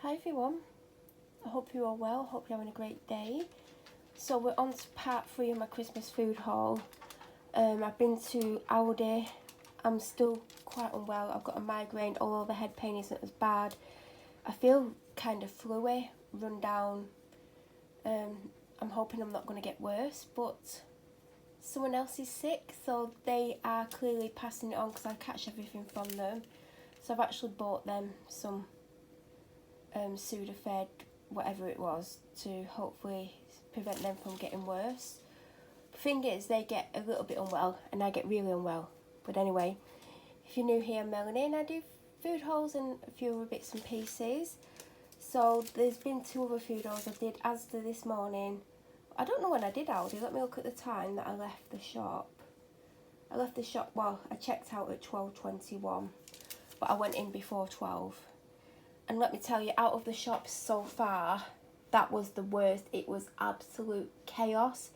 Hi everyone, I hope you're all well, hope you're having a great day. So we're on to part 3 of my Christmas food haul. I've been to Aldi. I'm still quite unwell. I've got a migraine, although the head pain isn't as bad. I feel kind of fluey, run down. I'm hoping I'm not going to get worse, but someone else is sick, so they are clearly passing it on because I catch everything from them. So I've actually bought them some Sudafed, whatever it was, to hopefully prevent them from getting worse. The thing is, they get a little bit unwell and I get really unwell. But anyway, if you're new here, I'm Melanie and I do food hauls and a few other bits and pieces. So there's been 2 other food hauls. I did Asda this morning. I don't know when I did Aldi. Let me look at the time that I left the shop. Well, I checked out at 12:21, but I went in before 12. And let me tell you, out of the shops so far, that was the worst. It was absolute chaos,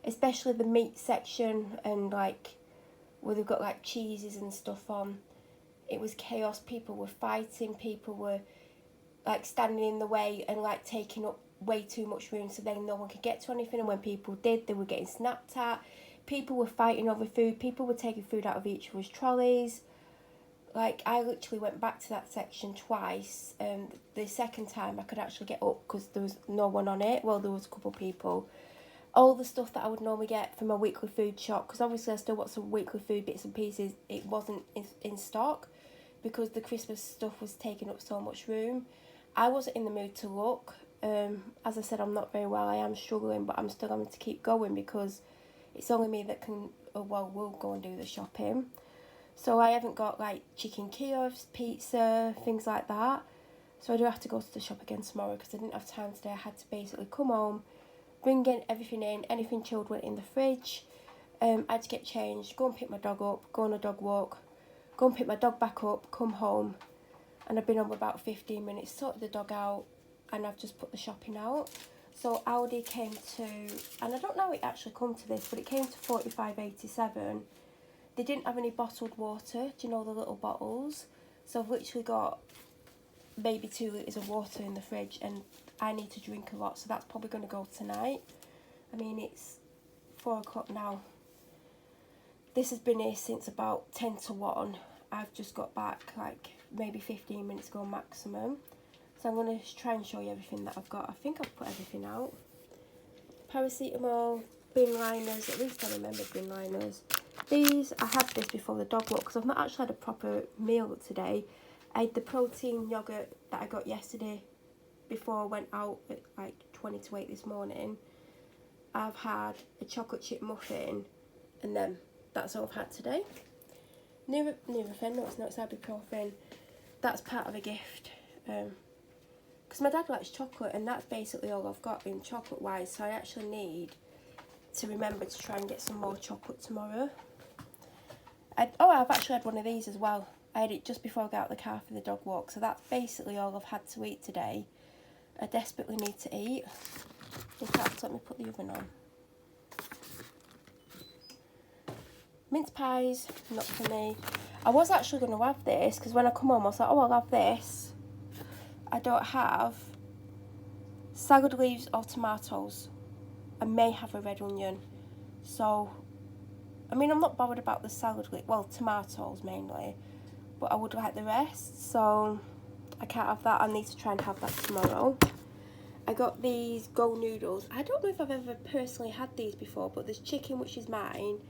especially the meat section and like where they've got like cheeses and stuff on. It was chaos. People were fighting. People were like standing in the way and like taking up way too much room, so then no one could get to anything. And when people did, they were getting snapped at. People were fighting over food. People were taking food out of each other's trolleys. Like, I literally went back to that section twice, and the second time I could actually get up because there was no one on it. Well, there was a couple of people. All the stuff that I would normally get from my weekly food shop, because obviously I still want some weekly food bits and pieces, it wasn't in stock because the Christmas stuff was taking up so much room. I wasn't in the mood to look. As I said, I'm not very well. I am struggling, but I'm still having to keep going because it's only me that will go and do the shopping. So I haven't got like chicken Kievs, pizza, things like that. So I do have to go to the shop again tomorrow because I didn't have time today. I had to basically come home, bring everything in, anything chilled went in the fridge. I had to get changed, go and pick my dog up, go on a dog walk, go and pick my dog back up, come home. And I've been home about 15 minutes, sorted the dog out, and I've just put the shopping out. So Aldi came to, and I don't know how it actually come to this, but it came to £45.87. They didn't have any bottled water, do you know, the little bottles? So I've literally got maybe 2 litres of water in the fridge, and I need to drink a lot, so that's probably going to go tonight. I mean, it's 4 o'clock now. This has been here since about 10 to 1. I've just got back like maybe 15 minutes ago maximum. So I'm going to try and show you everything that I've got. I think I've put everything out. Paracetamol, bin liners, at least I remember bin liners. These, I had this before the dog walk because I've not actually had a proper meal today. I had the protein yoghurt that I got yesterday before I went out at like 20 to 8 this morning. I've had a chocolate chip muffin, and then that's all I've had today. Nurofen, no it's not, it's ibuprofen. That's part of a gift. Because my dad likes chocolate, and that's basically all I've got in chocolate wise, so I actually need to remember to try and get some more chocolate tomorrow. I've actually had one of these as well. I had it just before I got out of the car for the dog walk, so that's basically all I've had to eat today. I desperately need to eat. In fact, let me put the oven on. Mince pies, not for me. I was actually going to have this, because when I come home I was like, oh, I'll have this. I don't have salad leaves or tomatoes. I may have a red onion. So, I mean, I'm not bothered about the salad leaf, well, tomatoes mainly, but I would like the rest, so I can't have that. I need to try and have that tomorrow. I got these Go noodles. I don't know if I've ever personally had these before, but there's chicken, which is mine,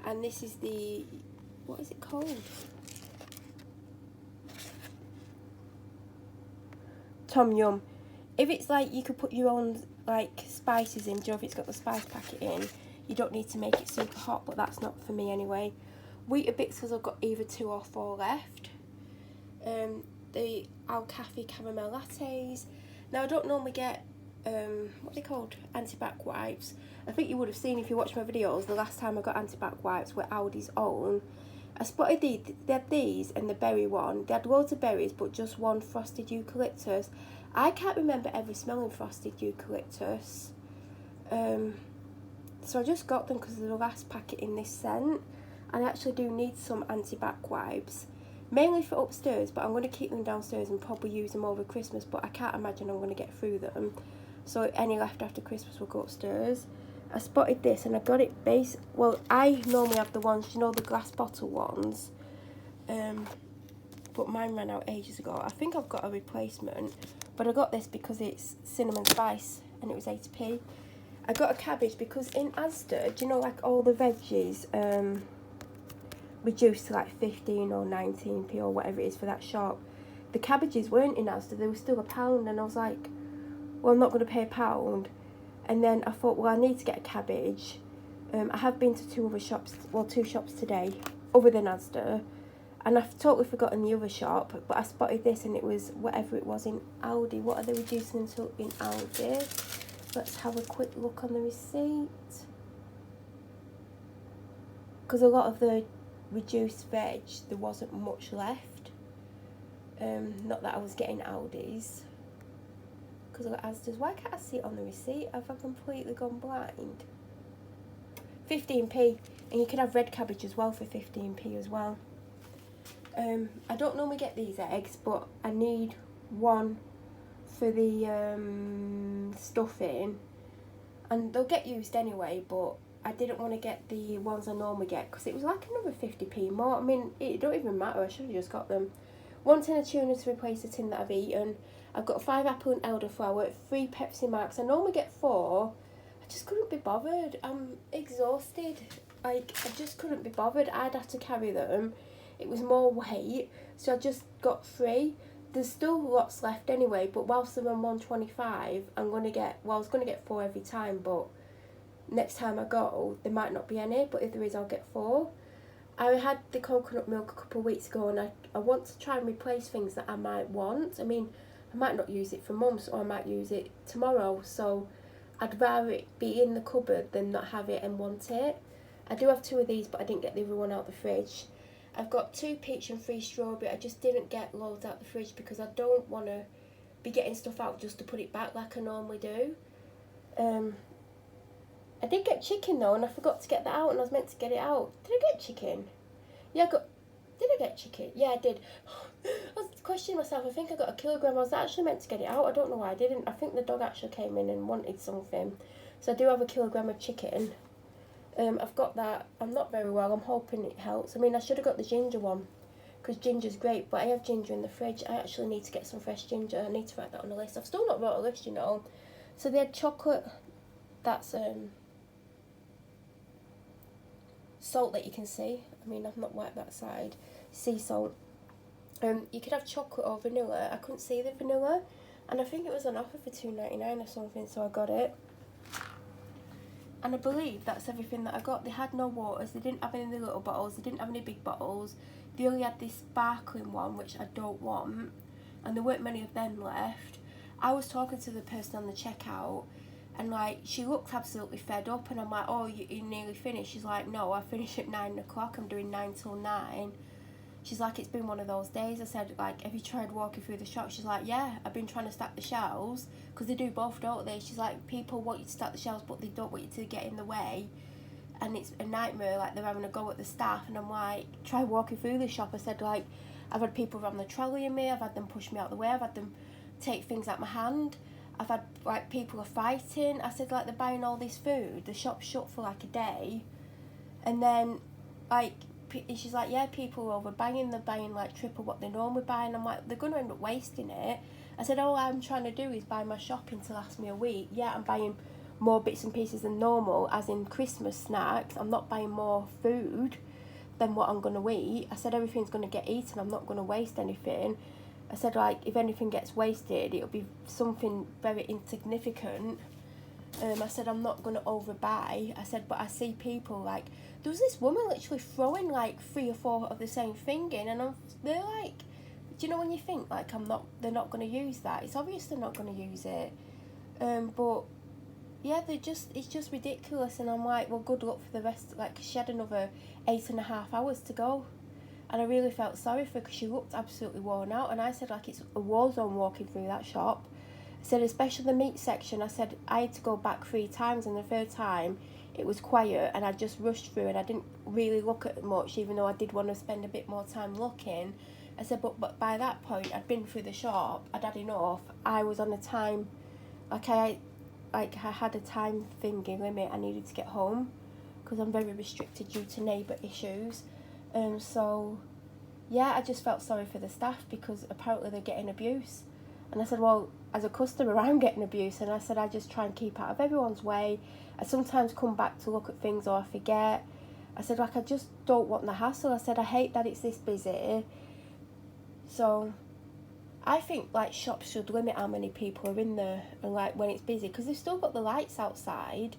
and this is the, what is it called? Tom Yum. If it's like you could put your own like spices in, if it's got the spice packet in, you don't need to make it super hot, but that's not for me anyway. Weetabix, I've got either 2 or 4 left. The Alcafe caramel lattes. Now I don't normally get what are they called, anti-bac wipes. I think you would have seen if you watched my videos, the last time I got anti-bac wipes were Aldi's own. I spotted these, they had these and the berry one. They had loads of berries, but just one frosted eucalyptus. I can't remember ever smelling frosted eucalyptus. So I just got them because they're the last packet in this scent. And I actually do need some anti-bac wipes. mainly for upstairs, but I'm going to keep them downstairs and probably use them over Christmas, but I can't imagine I'm going to get through them. So any left after Christmas will go upstairs. I spotted this and I got it well, I normally have the ones, you know, the glass bottle ones, but mine ran out ages ago. I think I've got a replacement, but I got this because it's cinnamon spice and it was 80p. I got a cabbage because in Asda, do you know, like all the veggies reduced to like 15 or 19p or whatever it is for that shop. The cabbages weren't in Asda, they were still £1, and I was like, well, I'm not going to pay £1. And then I thought, well, I need to get a cabbage. I have been to two shops today, other than Asda, and I've totally forgotten the other shop, but I spotted this and it was whatever it was in Aldi. What are they reducing them to in Aldi? Let's have a quick look on the receipt. Because a lot of the reduced veg, there wasn't much left. Not that I was getting Aldi's. Because I got Asda's. Why can't I see it on the receipt? Have I completely gone blind? 15p. And you can have red cabbage as well for 15p as well. I don't normally get these eggs, but I need one for the stuffing. And they'll get used anyway, but I didn't want to get the ones I normally get because it was like another 50p more. I mean, it don't even matter. I should have just got them. 1 tin of tuna to replace the tin that I've eaten. I've got 5 apple and elderflower, 3 Pepsi Max. I normally get 4. I just couldn't be bothered. I'm exhausted. Like, I just couldn't be bothered. I'd have to carry them. It was more weight, so I just got 3. There's still lots left anyway, but whilst they're on 125, I was going to get 4 every time, but next time I go, there might not be any, but if there is, I'll get 4. I had the coconut milk a couple of weeks ago, and I want to try and replace things that I might want. I mean, I might not use it for months, or I might use it tomorrow, so I'd rather it be in the cupboard than not have it and want it. I do have 2 of these, but I didn't get the other one out the fridge. I've got 2 peach and 3 strawberry. I just didn't get loads out the fridge because I don't want to be getting stuff out just to put it back like I normally do. I did get chicken though, and I forgot to get that out, and I was meant to get it out. Did I get chicken? Yeah, did I get chicken? Yeah, I did. I was questioning myself. I think I got a kilogram. I was actually meant to get it out. I don't know why I didn't. I think the dog actually came in and wanted something. So I do have a kilogram of chicken. I've got that. I'm not very well. I'm hoping it helps. I mean, I should have got the ginger one because ginger's great, but I have ginger in the fridge. I actually need to get some fresh ginger. I need to write that on the list. I've still not wrote a list, you know. So they had chocolate. That's salt that you can see. I mean, I've not wiped that side. Sea salt. You could have chocolate or vanilla. I couldn't see the vanilla, and I think it was on offer for $2.99 or something, so I got it. And I believe that's everything that I got. They had no waters, they didn't have any little bottles, they didn't have any big bottles. They only had this sparkling one, which I don't want, and there weren't many of them left. I was talking to the person on the checkout, and like, she looked absolutely fed up, and I'm like, oh, you nearly finished? She's like, no, I finish at 9 o'clock, I'm doing 9 till 9. She's like, it's been one of those days. I said, like, have you tried walking through the shop? She's like, yeah, I've been trying to stack the shelves, because they do both, don't they? She's like, people want you to stack the shelves, but they don't want you to get in the way, and it's a nightmare, like, they're having a go at the staff. And I'm like, try walking through the shop. I said, like, I've had people run the trolley in me, I've had them push me out of the way, I've had them take things out my hand, I've had, like, people are fighting. I said, like, they're buying all this food, the shop's shut for, like, a day, and then, like, she's like, yeah, people are overbuying, they're buying like triple what they normally buy, and I'm like, they're going to end up wasting it. I said, all I'm trying to do is buy my shopping to last me a week. Yeah, I'm buying more bits and pieces than normal, as in Christmas snacks. I'm not buying more food than what I'm going to eat. I said, everything's going to get eaten, I'm not going to waste anything. I said, like, if anything gets wasted, it'll be something very insignificant. I said, I'm not going to overbuy. I said, but I see people, like, there was this woman literally throwing like 3 or 4 of the same thing in, and they're like, do you know when you think, like, they're not going to use that? It's obvious they're not going to use it. But yeah, it's just ridiculous, and I'm like, well, good luck for the rest. Like, she had another 8.5 hours to go, and I really felt sorry for her because she looked absolutely worn out. And I said, like, it's a war zone walking through that shop. I said, especially the meat section. I said, I had to go back 3 times, and the 3rd time it was quiet, and I just rushed through, and I didn't really look at much, even though I did want to spend a bit more time looking. I said, but by that point, I'd been through the shop, I'd had enough. I was on a time, I had a time thingy limit. I needed to get home because I'm very restricted due to neighbour issues. So, yeah, I just felt sorry for the staff because apparently they're getting abuse. And I said, well, as a customer, I'm getting abuse. And I said, I just try and keep out of everyone's way. I sometimes come back to look at things or I forget. I said, like, I just don't want the hassle. I said, I hate that it's this busy. So I think, like, shops should limit how many people are in there and, like, when it's busy. Because they've still got the lights outside.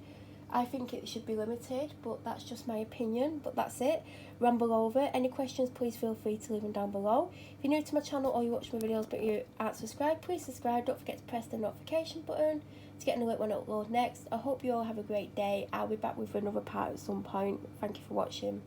I think it should be limited, but that's just my opinion. But that's it. Ramble over. Any questions, please feel free to leave them down below. If you're new to my channel or you watch my videos but you aren't subscribed, please subscribe. Don't forget to press the notification button to get an alert when I upload next. I hope you all have a great day. I'll be back with another part at some point. Thank you for watching.